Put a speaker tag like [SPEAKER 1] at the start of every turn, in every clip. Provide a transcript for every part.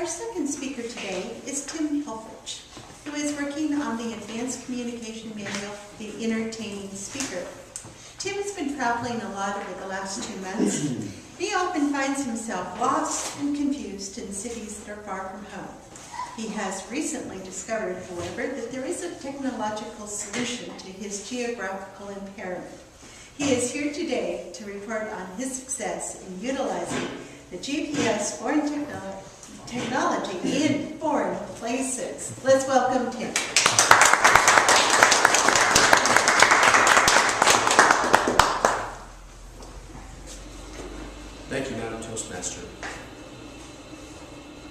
[SPEAKER 1] Our second speaker today is Tim Helfrich, who is working on the Advanced Communication Manual, The Entertaining Speaker. Tim has been traveling a lot over the last 2 months. He often finds himself lost and confused in cities that are far from home. He has recently discovered, however, that there is a technological solution to his geographical impairment. He is here today to report on his success in utilizing the GPS foreign technology in foreign places. Let's welcome Tim.
[SPEAKER 2] Thank you, Madam Toastmaster.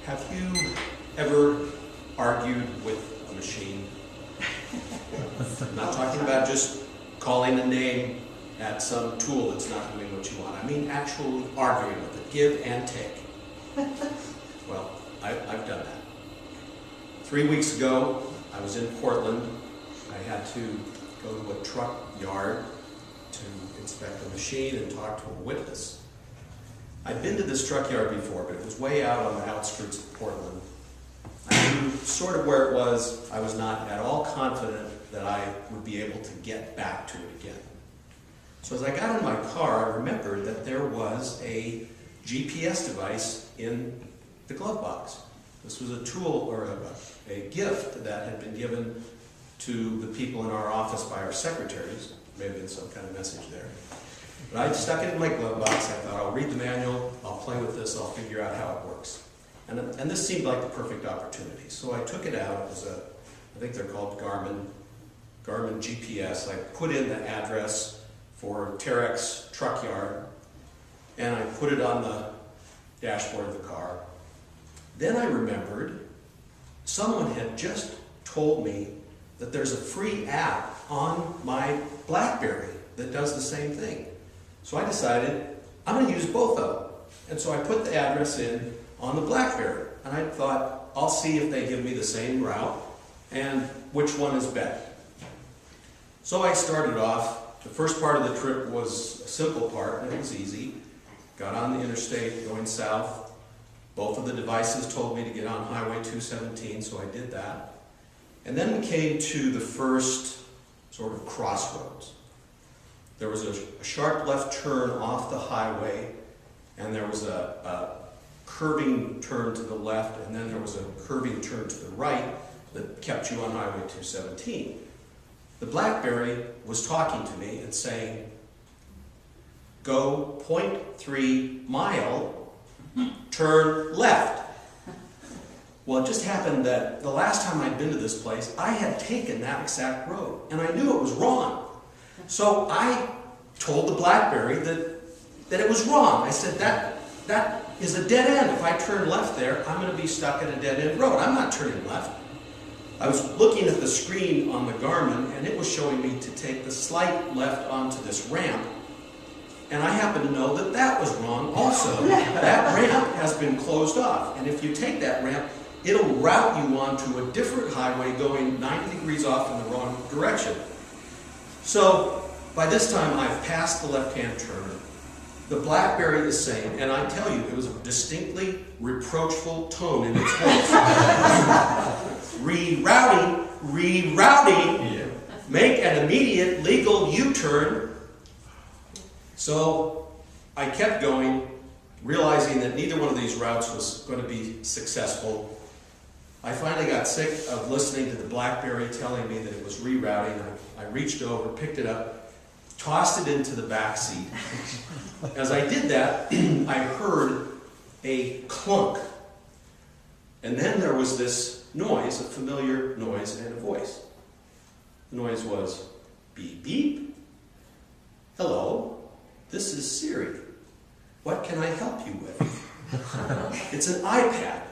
[SPEAKER 2] Have you ever argued with a machine? I'm not talking about just calling a name at some tool that's not doing what you want. I mean actually arguing with it, give and take. Well, I've done that. 3 weeks ago, I was in Portland. I had to go to a truck yard to inspect a machine and talk to a witness. I'd been to this truck yard before, but it was way out on the outskirts of Portland. I knew sort of where it was. I was not at all confident that I would be able to get back to it again. So as I got in my car, I remembered that there was a GPS device in the glove box. This was a tool or a gift that had been given to the people in our office by our secretaries. May have been some kind of message there. But I stuck it in my glove box. I thought, I'll read the manual, I'll play with this, I'll figure out how it works. And this seemed like the perfect opportunity. So I took it out. It was I think they're called Garmin GPS. I put in the address for Terex truck yard, and I put it on the dashboard of the car. Then I remembered someone had just told me that there's a free app on my BlackBerry that does the same thing. So I decided I'm going to use both of them. And so I put the address in on the BlackBerry. And I thought, I'll see if they give me the same route and which one is better. So I started off. The first part of the trip was a simple part, and it was easy. Got on the interstate going south. Both of the devices told me to get on Highway 217, so I did that. And then we came to the first sort of crossroads. There was a sharp left turn off the highway, and there was a curving turn to the left, and then there was a curving turn to the right that kept you on Highway 217. The BlackBerry was talking to me and saying, go 0.3 mile, turn left. Well, it just happened that the last time I'd been to this place, I had taken that exact road, and I knew it was wrong. So I told the BlackBerry that it was wrong. I said, that is a dead end. If I turn left there, I'm going to be stuck at a dead end road. I'm not turning left. I was looking at the screen on the Garmin, and it was showing me to take the slight left onto this ramp. And I happen to know that that was wrong also. That ramp has been closed off. And if you take that ramp, it'll route you onto a different highway going 90 degrees off in the wrong direction. So by this time, I've passed the left-hand turn. The BlackBerry is saying, and I tell you, it was a distinctly reproachful tone in its voice. Rerouting, yeah. Make an immediate legal U-turn. So I kept going, realizing that neither one of these routes was going to be successful. I finally got sick of listening to the BlackBerry telling me that it was rerouting. I reached over, picked it up, tossed it into the back seat. As I did that, I heard a clunk. And then there was this noise, a familiar noise and a voice. The noise was, beep, beep. Hello, this is Siri. What can I help you with? It's an iPad.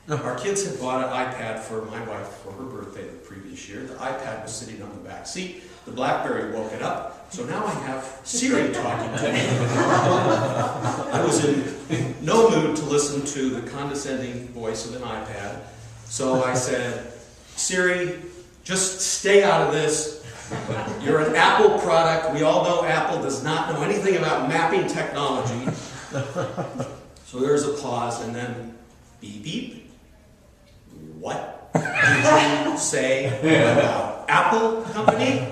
[SPEAKER 2] Our kids had bought an iPad for my wife for her birthday the previous year. The iPad was sitting on the back seat. The BlackBerry woke it up. So now I have Siri talking to me. I was in no mood to listen to the condescending voice of an iPad. So I said, Siri, just stay out of this. You're an Apple product. We all know Apple does not know anything about mapping technology. So there's a pause, and then Beep beep. What did you say about Apple Company?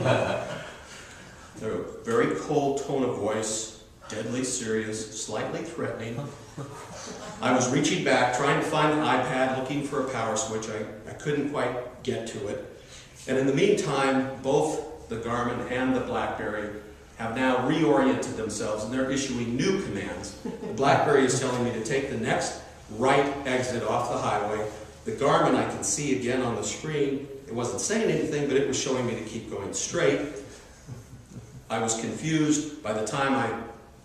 [SPEAKER 2] A very cold tone of voice, deadly serious, slightly threatening. I was reaching back, trying to find an iPad, looking for a power switch. I couldn't quite get to it. And in the meantime, both the Garmin and the BlackBerry have now reoriented themselves, and they're issuing new commands. The BlackBerry is telling me to take the next right exit off the highway. The Garmin I can see again on the screen. It wasn't saying anything, but it was showing me to keep going straight. I was confused. By the time I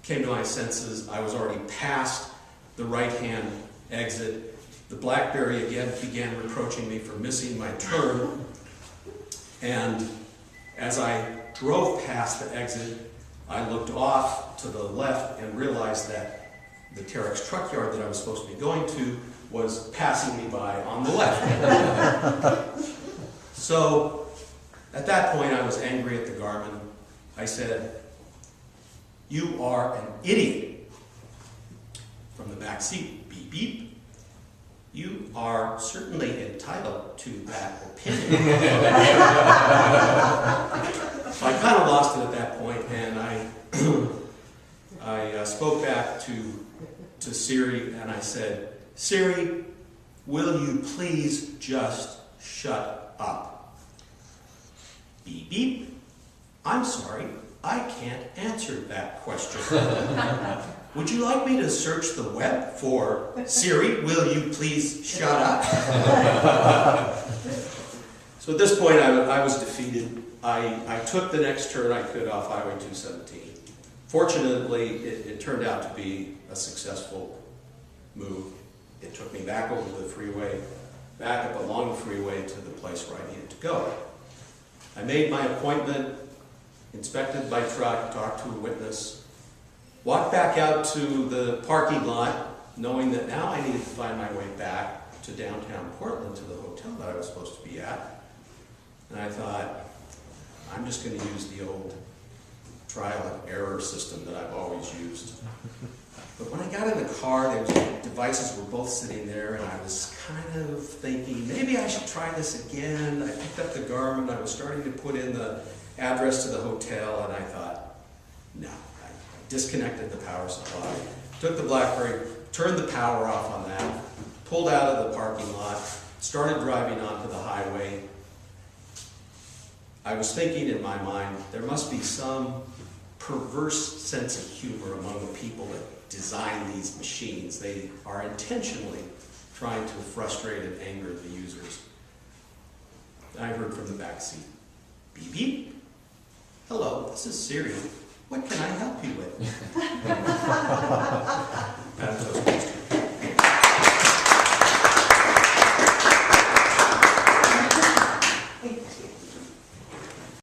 [SPEAKER 2] came to my senses, I was already past the right-hand exit. The BlackBerry again began reproaching me for missing my turn. And as I drove past the exit, I looked off to the left and realized that the Terex truck yard that I was supposed to be going to was passing me by on the left. So at that point I was angry at the Garmin. I said, "You are an idiot." From the back seat, beep beep. "You are certainly entitled to that opinion." So I kind of lost it at that point, and I spoke back to Siri, and I said, "Siri, will you please just shut up?" Beep beep. "I'm sorry, I can't answer that question." "Would you like me to search the web for Siri, will you please shut up?" So at this point I was defeated. I took the next turn I could off Highway 217. Fortunately, it turned out to be a successful move. It took me back over the freeway, back up along the freeway to the place where I needed to go. I made my appointment, inspected my truck, talked to a witness, walked back out to the parking lot, knowing that now I needed to find my way back to downtown Portland, to the hotel that I was supposed to be at. And I thought, I'm just going to use the old trial and error system that I've always used. But when I got in the car, devices were both sitting there, and I was kind of thinking, maybe I should try this again. I picked up the Garmin, I was starting to put in the address to the hotel, and I thought, no. I disconnected the power supply, took the BlackBerry, turned the power off on that, pulled out of the parking lot, started driving onto the highway. I was thinking in my mind, there must be some perverse sense of humor among the people that design these machines. They are intentionally trying to frustrate and anger the users. I heard from the back seat, "Beep beep. Hello, this is Siri. What can I help you with?"